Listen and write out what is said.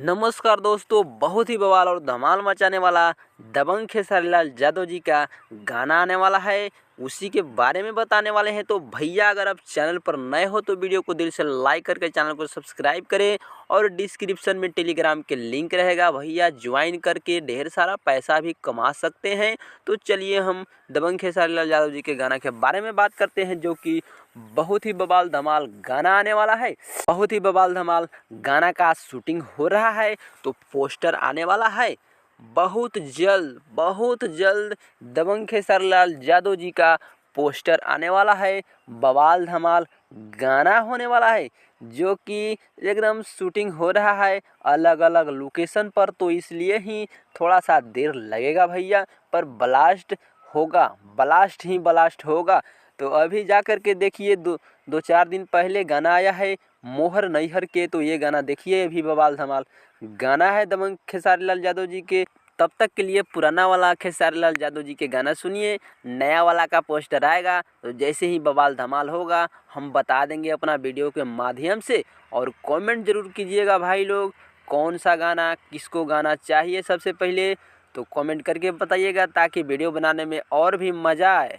नमस्कार दोस्तों, बहुत ही बवाल और धमाल मचाने वाला दबंग खेसारी लाल यादव जी का गाना आने वाला है। उसी के बारे में बताने वाले हैं। तो भैया, अगर आप चैनल पर नए हो तो वीडियो को दिल से लाइक करके चैनल को सब्सक्राइब करें और डिस्क्रिप्शन में टेलीग्राम के लिंक रहेगा, भैया ज्वाइन करके ढेर सारा पैसा भी कमा सकते हैं। तो चलिए हम दबंग खेसारी लाल यादव जी के गाना के बारे में बात करते हैं, जो कि बहुत ही बवाल धमाल गाना आने वाला है। बहुत ही बवाल धमाल गाना का शूटिंग हो रहा है, तो पोस्टर आने वाला है बहुत जल्द दबंग खेसारी लाल यादव जी का पोस्टर आने वाला है। बवाल धमाल गाना होने वाला है, जो कि एकदम शूटिंग हो रहा है अलग अलग लोकेशन पर, तो इसलिए ही थोड़ा सा देर लगेगा भैया। पर ब्लास्ट ही ब्लास्ट होगा। तो अभी जा कर के देखिए, दो चार दिन पहले गाना आया है मोहर नैहर के, तो ये गाना देखिए, अभी बवाल धमाल गाना है दबंग खेसारी लाल यादव जी के। तब तक के लिए पुराना वाला खेसारी लाल यादव जी के गाना सुनिए, नया वाला का पोस्टर आएगा तो जैसे ही बवाल धमाल होगा हम बता देंगे अपना वीडियो के माध्यम से। और कमेंट जरूर कीजिएगा भाई लोग, कौन सा गाना किसको गाना चाहिए सबसे पहले, तो कमेंट करके बताइएगा ताकि वीडियो बनाने में और भी मज़ा आए।